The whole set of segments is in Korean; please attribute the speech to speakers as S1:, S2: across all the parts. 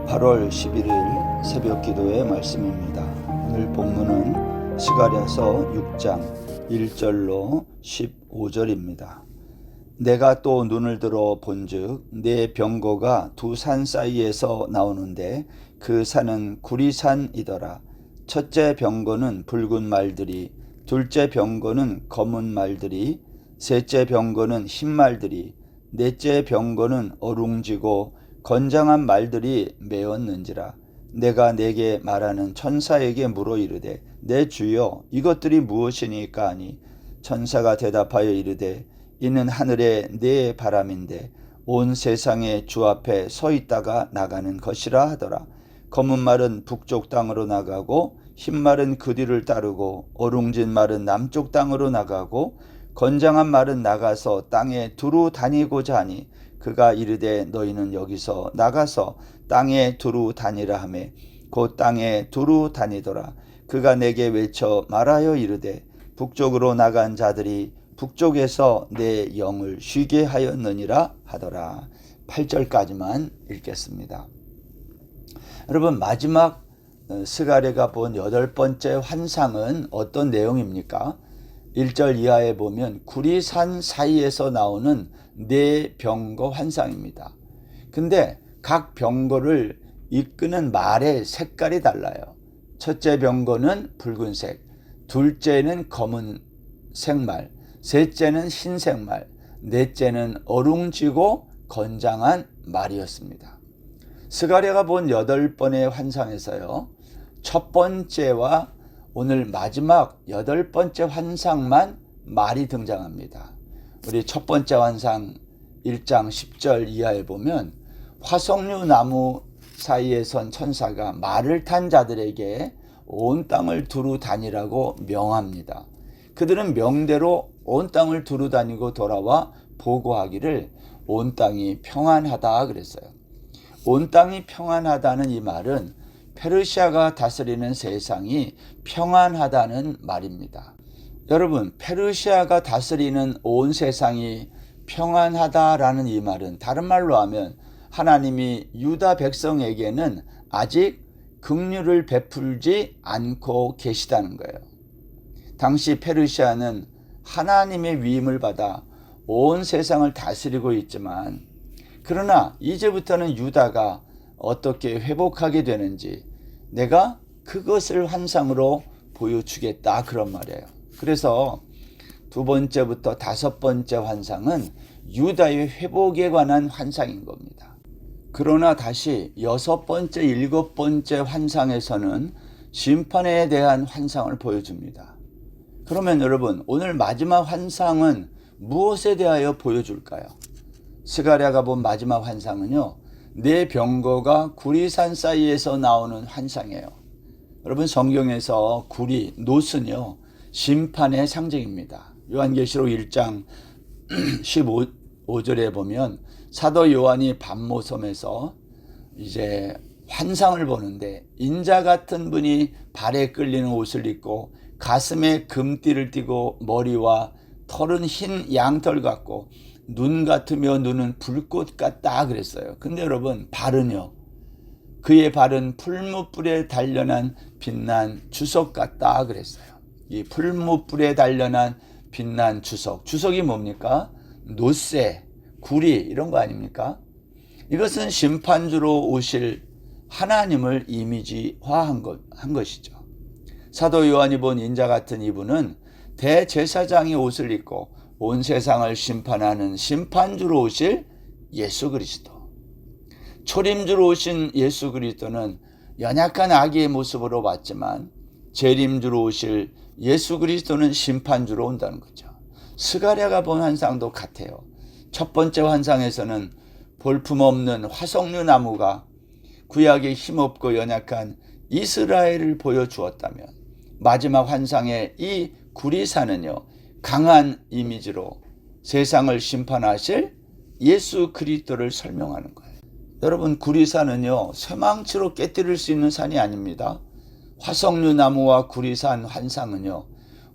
S1: 8월 11일 새벽 기도의 말씀입니다. 오늘 본문은 스가랴서 6장 1절로 15절입니다. 내가 또 눈을 들어 본즉 내 병거가 두 산 사이에서 나오는데 그 산은 구리산이더라. 첫째 병거는 붉은 말들이, 둘째 병거는 검은 말들이, 셋째 병거는 흰 말들이, 넷째 병거는 어룽지고 건장한 말들이 메었는지라. 내가 내게 말하는 천사에게 물어 이르되 내 주여 이것들이 무엇이니까 하니 천사가 대답하여 이르되 이는 하늘의 네 바람인데 온 세상의 주 앞에 서 있다가 나가는 것이라 하더라. 검은 말은 북쪽 땅으로 나가고 흰 말은 그 뒤를 따르고 어룽진 말은 남쪽 땅으로 나가고 건장한 말은 나가서 땅에 두루 다니고자 하니 그가 이르되 너희는 여기서 나가서 땅에 두루 다니라 하매 곧 땅에 두루 다니더라. 그가 내게 외쳐 말하여 이르되 북쪽으로 나간 자들이 북쪽에서 내 영을 쉬게 하였느니라 하더라. 8절까지만 읽겠습니다. 여러분, 마지막 스가랴가 본 8번째 환상은 어떤 내용입니까? 1절 이하에 보면 구리산 사이에서 나오는 네 병거 환상입니다. 근데 각 병거를 이끄는 말의 색깔이 달라요. 첫째 병거는 붉은색, 둘째는 검은색 말, 셋째는 흰색 말, 넷째는 어룽지고 건장한 말이었습니다. 스가랴가 본 8번의 환상에서요, 첫 번째와 오늘 마지막 8번째 환상만 말이 등장합니다. 우리 첫 번째 환상 1장 10절 이하에 보면 화석류 나무 사이에 선 천사가 말을 탄 자들에게 온 땅을 두루 다니라고 명합니다. 그들은 명대로 온 땅을 두루 다니고 돌아와 보고하기를 온 땅이 평안하다 그랬어요. 온 땅이 평안하다는 이 말은 페르시아가 다스리는 세상이 평안하다는 말입니다. 여러분, 페르시아가 다스리는 온 세상이 평안하다라는 이 말은 다른 말로 하면 하나님이 유다 백성에게는 아직 긍휼을 베풀지 않고 계시다는 거예요. 당시 페르시아는 하나님의 위임을 받아 온 세상을 다스리고 있지만, 그러나 이제부터는 유다가 어떻게 회복하게 되는지 내가 그것을 환상으로 보여주겠다, 그런 말이에요. 그래서 두 번째부터 다섯 번째 환상은 유다의 회복에 관한 환상인 겁니다. 그러나 다시 여섯 번째, 일곱 번째 환상에서는 심판에 대한 환상을 보여줍니다. 그러면 여러분, 오늘 마지막 환상은 무엇에 대하여 보여줄까요? 스가랴가 본 마지막 환상은요, 내 병거가 구리산 사이에서 나오는 환상이에요. 여러분, 성경에서 구리, 놋은요, 심판의 상징입니다. 요한계시록 1장 15절에 보면 사도 요한이 밤모섬에서 이제 환상을 보는데 인자 같은 분이 발에 끌리는 옷을 입고 가슴에 금띠를 띠고 머리와 털은 흰 양털 같고 눈 같으며 눈은 불꽃 같다 그랬어요. 근데 여러분, 발은요, 그의 발은 풀무불에 단련한 빛난 주석 같다 그랬어요. 이 풀무불에 단련한 빛난 주석, 주석이 뭡니까? 놋새, 구리 이런 거 아닙니까? 이것은 심판주로 오실 하나님을 이미지화한 것이죠. 사도 요한이 본 인자 같은 이분은 대제사장의 옷을 입고 온 세상을 심판하는 심판주로 오실 예수 그리스도. 초림주로 오신 예수 그리스도는 연약한 아기의 모습으로 왔지만 재림주로 오실 예수 그리스도는 심판주로 온다는 거죠. 스가랴가 본 환상도 같아요. 첫 번째 환상에서는 볼품없는 화석류 나무가 구약의 힘없고 연약한 이스라엘을 보여주었다면, 마지막 환상의 이 구리산은요, 강한 이미지로 세상을 심판하실 예수 그리스도를 설명하는 거예요. 여러분, 구리산은요, 쇠망치로 깨뜨릴 수 있는 산이 아닙니다. 화석류 나무와 구리산 환상은요,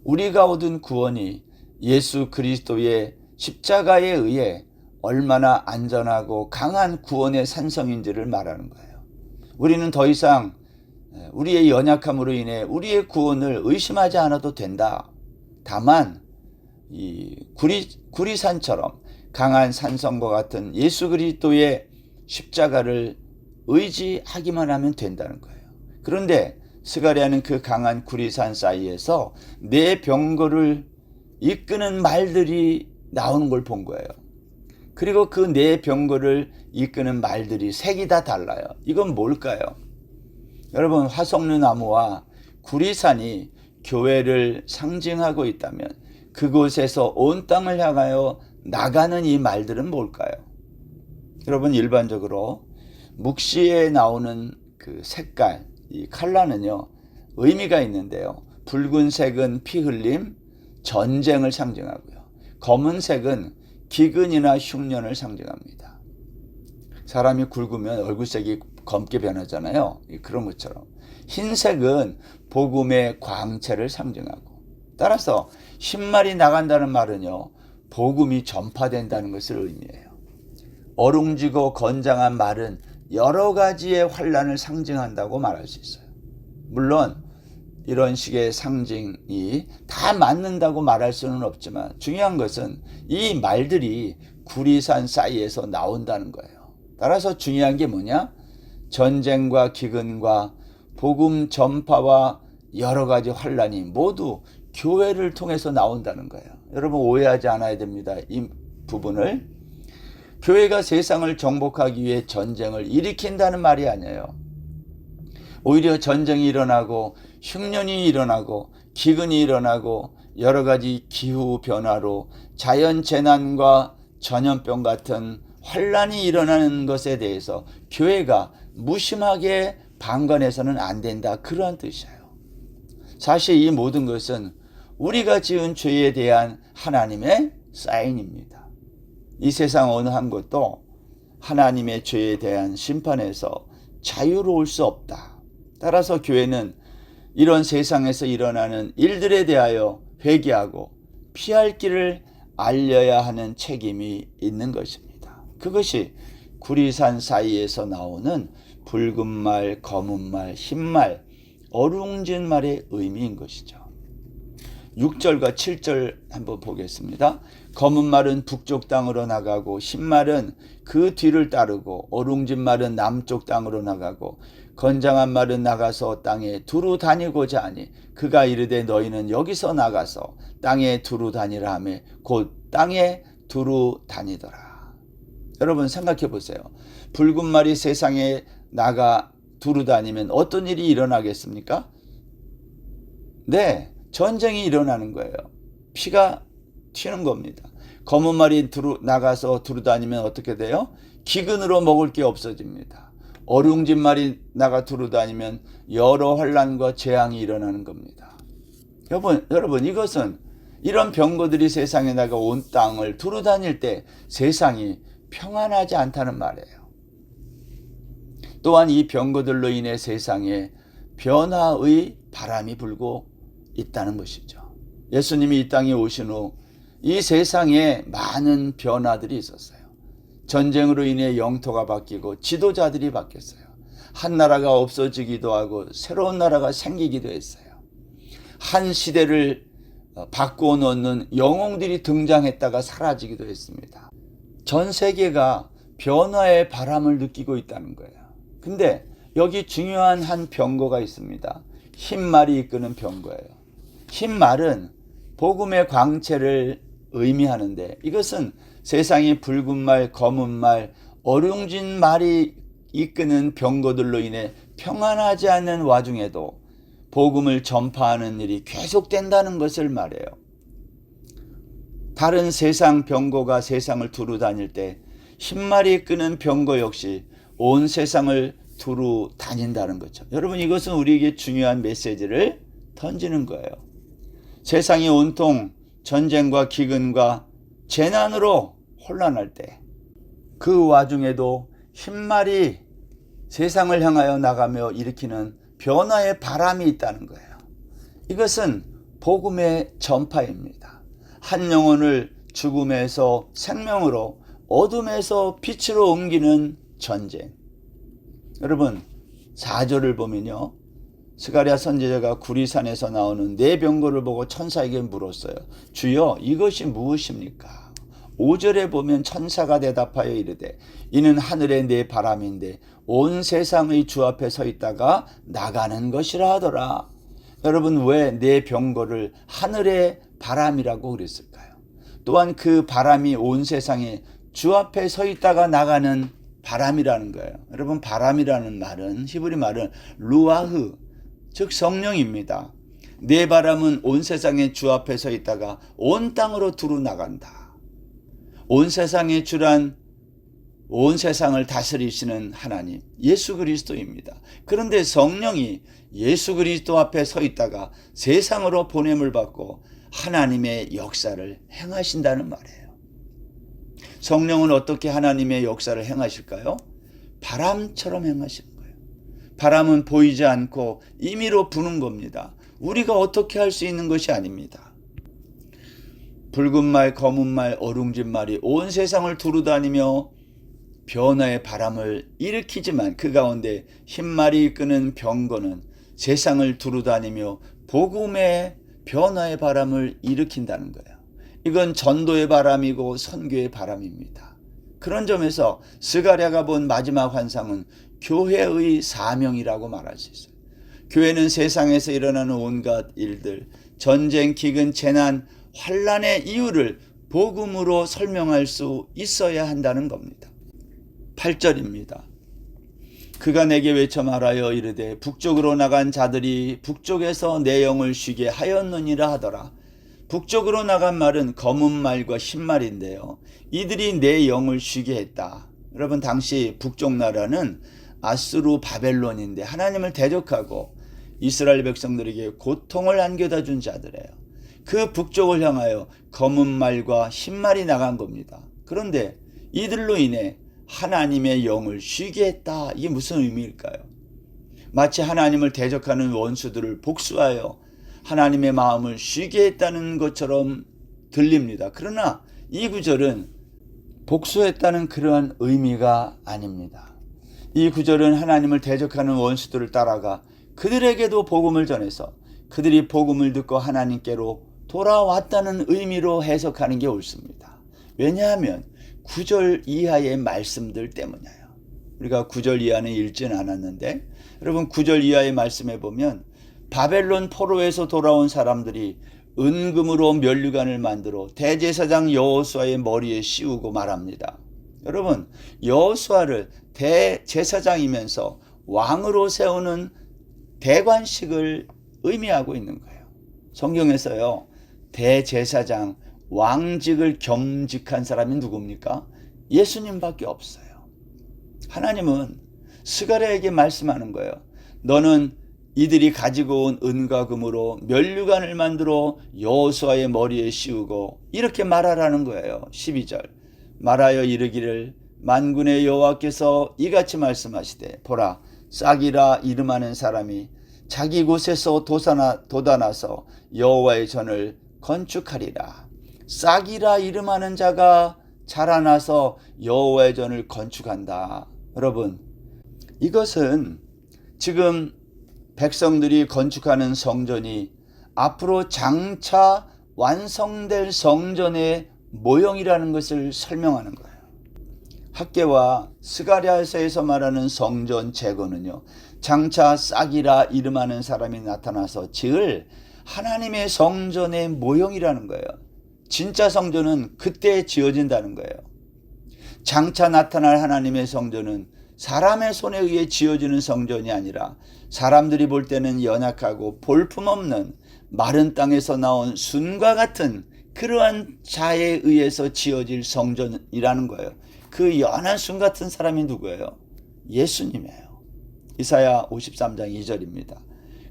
S1: 우리가 얻은 구원이 예수 그리스도의 십자가에 의해 얼마나 안전하고 강한 구원의 산성인지를 말하는 거예요. 우리는 더 이상 우리의 연약함으로 인해 우리의 구원을 의심하지 않아도 된다. 다만 이 구리산처럼 강한 산성과 같은 예수 그리스도의 십자가를 의지하기만 하면 된다는 거예요. 그런데 스가랴는 그 강한 구리산 사이에서 내 병거를 이끄는 말들이 나오는 걸 본 거예요. 그리고 그 내 병거를 이끄는 말들이 색이 다 달라요. 이건 뭘까요? 여러분, 화석류 나무와 구리산이 교회를 상징하고 있다면 그곳에서 온 땅을 향하여 나가는 이 말들은 뭘까요? 여러분, 일반적으로 묵시에 나오는 그 색깔, 이 컬러는요, 의미가 있는데요. 붉은색은 피 흘림, 전쟁을 상징하고요. 검은색은 기근이나 흉년을 상징합니다. 사람이 굵으면 얼굴색이 검게 변하잖아요. 그런 것처럼. 흰색은 복음의 광채를 상징하고, 따라서 신말이 나간다는 말은요, 복음이 전파된다는 것을 의미해요. 어룽지고 건장한 말은 여러 가지의 환란을 상징한다고 말할 수 있어요. 물론 이런 식의 상징이 다 맞는다고 말할 수는 없지만 중요한 것은 이 말들이 구리산 사이에서 나온다는 거예요. 따라서 중요한 게 뭐냐? 전쟁과 기근과 복음 전파와 여러 가지 환란이 모두 교회를 통해서 나온다는 거예요. 여러분, 오해하지 않아야 됩니다. 이 부분을. 교회가 세상을 정복하기 위해 전쟁을 일으킨다는 말이 아니에요. 오히려 전쟁이 일어나고 흉년이 일어나고 기근이 일어나고 여러 가지 기후 변화로 자연 재난과 전염병 같은 환란이 일어나는 것에 대해서 교회가 무심하게 방관해서는 안 된다, 그러한 뜻이에요. 사실 이 모든 것은 우리가 지은 죄에 대한 하나님의 사인입니다. 이 세상 어느 한 곳도 하나님의 죄에 대한 심판에서 자유로울 수 없다. 따라서 교회는 이런 세상에서 일어나는 일들에 대하여 회개하고 피할 길을 알려야 하는 책임이 있는 것입니다. 그것이 구리산 사이에서 나오는 붉은 말, 검은 말, 흰 말, 어룽진 말의 의미인 것이죠. 6절과 7절 한번 보겠습니다. 검은 말은 북쪽 땅으로 나가고 흰 말은 그 뒤를 따르고 어룽진 말은 남쪽 땅으로 나가고 건장한 말은 나가서 땅에 두루 다니고자 하니 그가 이르되 너희는 여기서 나가서 땅에 두루 다니라 하며 곧 땅에 두루 다니더라. 여러분, 생각해 보세요. 붉은 말이 세상에 나가 두루 다니면 어떤 일이 일어나겠습니까? 네, 전쟁이 일어나는 거예요. 피가 튀는 겁니다. 검은 말이 나가서 두루 다니면 어떻게 돼요? 기근으로 먹을 게 없어집니다. 어룽진 말이 나가 두루 다니면 여러 환란과 재앙이 일어나는 겁니다. 여러분, 이것은 이런 병거들이 세상에 나가 온 땅을 두루 다닐 때 세상이 평안하지 않다는 말이에요. 또한 이 병거들로 인해 세상에 변화의 바람이 불고 있다는 것이죠. 예수님이 이 땅에 오신 후 이 세상에 많은 변화들이 있었어요. 전쟁으로 인해 영토가 바뀌고 지도자들이 바뀌었어요. 한 나라가 없어지기도 하고 새로운 나라가 생기기도 했어요. 한 시대를 바꾸어 놓는 영웅들이 등장했다가 사라지기도 했습니다. 전 세계가 변화의 바람을 느끼고 있다는 거예요. 근데 여기 중요한 한 병거가 있습니다. 흰 말이 이끄는 병거예요. 흰 말은 복음의 광채를 의미하는데 이것은 세상이 붉은 말, 검은 말, 어룽진 말이 이끄는 병거들로 인해 평안하지 않는 와중에도 복음을 전파하는 일이 계속된다는 것을 말해요. 다른 세상 병거가 세상을 두루 다닐 때 흰말이 이끄는 병거 역시 온 세상을 두루 다닌다는 거죠. 여러분, 이것은 우리에게 중요한 메시지를 던지는 거예요. 세상이 온통 전쟁과 기근과 재난으로 혼란할 때 그 와중에도 흰말이 세상을 향하여 나가며 일으키는 변화의 바람이 있다는 거예요. 이것은 복음의 전파입니다. 한 영혼을 죽음에서 생명으로, 어둠에서 빛으로 옮기는 전쟁. 여러분, 4절을 보면요, 스가랴 선지자가 구리산에서 나오는 네 병거를 보고 천사에게 물었어요. 주여, 이것이 무엇입니까? 5절에 보면 천사가 대답하여 이르되 이는 하늘의 네 바람인데 온 세상의 주 앞에 서 있다가 나가는 것이라 하더라. 여러분, 왜 네 병거를 하늘의 바람이라고 그랬을까요? 또한 그 바람이 온 세상에 주 앞에 서 있다가 나가는 바람이라는 거예요. 여러분, 바람이라는 말은 히브리 말은 루아흐, 즉 성령입니다. 네 바람은 온 세상에 주 앞에 서 있다가 온 땅으로 두루 나간다. 온 세상의 주란 온 세상을 다스리시는 하나님, 예수 그리스도입니다. 그런데 성령이 예수 그리스도 앞에 서 있다가 세상으로 보냄을 받고 하나님의 역사를 행하신다는 말이에요. 성령은 어떻게 하나님의 역사를 행하실까요? 바람처럼 행하시는 거예요. 바람은 보이지 않고 임의로 부는 겁니다. 우리가 어떻게 할 수 있는 것이 아닙니다. 붉은 말, 검은 말, 어룽진 말이 온 세상을 두루다니며 변화의 바람을 일으키지만 그 가운데 흰말이 이끄는 병거는 세상을 두루다니며 복음의 변화의 바람을 일으킨다는 거예요. 이건 전도의 바람이고 선교의 바람입니다. 그런 점에서 스가랴가 본 마지막 환상은 교회의 사명이라고 말할 수 있어요. 교회는 세상에서 일어나는 온갖 일들, 전쟁, 기근, 재난, 환난의 이유를 복음으로 설명할 수 있어야 한다는 겁니다. 8절입니다. 그가 내게 외쳐 말하여 이르되 북쪽으로 나간 자들이 북쪽에서 내 영을 쉬게 하였느니라 하더라. 북쪽으로 나간 말은 검은 말과 흰 말인데요, 이들이 내 영을 쉬게 했다. 여러분, 당시 북쪽 나라는 아수르 바벨론인데 하나님을 대적하고 이스라엘 백성들에게 고통을 안겨다 준 자들이에요. 그 북쪽을 향하여 검은 말과 흰 말이 나간 겁니다. 그런데 이들로 인해 하나님의 영을 쉬게 했다. 이게 무슨 의미일까요? 마치 하나님을 대적하는 원수들을 복수하여 하나님의 마음을 쉬게 했다는 것처럼 들립니다. 그러나 이 구절은 복수했다는 그러한 의미가 아닙니다. 이 구절은 하나님을 대적하는 원수들을 따라가 그들에게도 복음을 전해서 그들이 복음을 듣고 하나님께로 돌아왔다는 의미로 해석하는 게 옳습니다. 왜냐하면 9절 이하의 말씀들 때문이에요. 우리가 9절 이하는 읽지는 않았는데, 여러분 9절 이하의 말씀에 보면 바벨론 포로에서 돌아온 사람들이 은금으로 면류관을 만들어 대제사장 여호수아의 머리에 씌우고 말합니다. 여러분, 여호수아를 대제사장이면서 왕으로 세우는 대관식을 의미하고 있는 거예요. 성경에서요, 대제사장, 왕직을 겸직한 사람이 누굽니까? 예수님밖에 없어요. 하나님은 스가랴에게 말씀하는 거예요. 너는 이들이 가지고 온 은과 금으로 면류관을 만들어 여호수아의 머리에 씌우고 이렇게 말하라는 거예요. 12절 말하여 이르기를 만군의 여호와께서 이같이 말씀하시되 보라, 싹이라 이름하는 사람이 자기 곳에서 돋아나서 여호와의 전을 건축하리라. 싹이라 이름하는 자가 자라나서 여호와의 전을 건축한다. 여러분, 이것은 지금 백성들이 건축하는 성전이 앞으로 장차 완성될 성전의 모형이라는 것을 설명하는 거예요. 학개와 스가랴서에서 말하는 성전 재건은요, 장차 싹이라 이름하는 사람이 나타나서 지을 하나님의 성전의 모형이라는 거예요. 진짜 성전은 그때 지어진다는 거예요. 장차 나타날 하나님의 성전은 사람의 손에 의해 지어지는 성전이 아니라 사람들이 볼 때는 연약하고 볼품없는 마른 땅에서 나온 순과 같은 그러한 자에 의해서 지어질 성전이라는 거예요. 그 연한 순 같은 사람이 누구예요? 예수님이에요. 이사야 53장 2절입니다.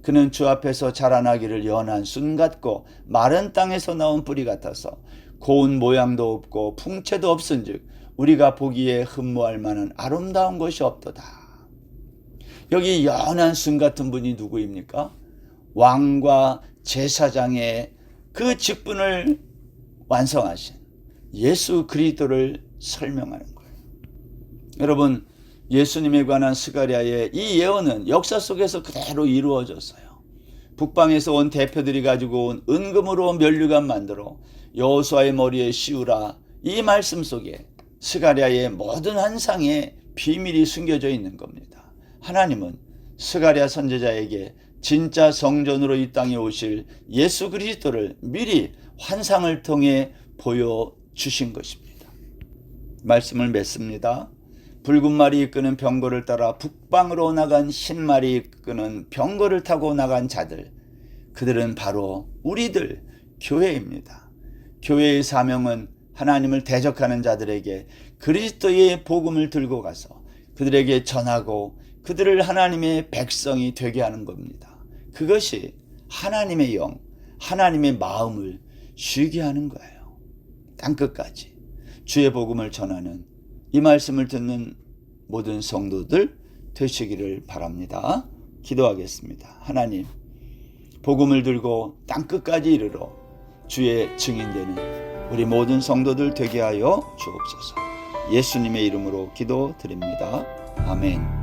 S1: 그는 주 앞에서 자라나기를 연한 순 같고 마른 땅에서 나온 뿌리 같아서 고운 모양도 없고 풍채도 없은즉 우리가 보기에 흠모할 만한 아름다운 것이 없도다. 여기 연한 순 같은 분이 누구입니까? 왕과 제사장의 그 직분을 완성하신 예수 그리스도를 설명하는 거예요. 여러분, 예수님에 관한 스가랴의 이 예언은 역사 속에서 그대로 이루어졌어요. 북방에서 온 대표들이 가지고 온 은금으로 면류관 만들어 여호수아의 머리에 씌우라, 이 말씀 속에 스가랴의 모든 환상에 비밀이 숨겨져 있는 겁니다. 하나님은 스가랴 선지자에게 진짜 성전으로 이 땅에 오실 예수 그리스도를 미리 환상을 통해 보여주신 것입니다. 말씀을 맺습니다. 붉은 말이 이끄는 병거를 따라 북방으로 나간 흰 말이 이끄는 병거를 타고 나간 자들, 그들은 바로 우리들, 교회입니다. 교회의 사명은 하나님을 대적하는 자들에게 그리스도의 복음을 들고 가서 그들에게 전하고 그들을 하나님의 백성이 되게 하는 겁니다. 그것이 하나님의 영, 하나님의 마음을 쉬게 하는 거예요. 땅끝까지 주의 복음을 전하는 이 말씀을 듣는 모든 성도들 되시기를 바랍니다. 기도하겠습니다. 하나님, 복음을 들고 땅끝까지 이르러 주의 증인되는 우리 모든 성도들 되게 하여 주옵소서. 예수님의 이름으로 기도드립니다. 아멘.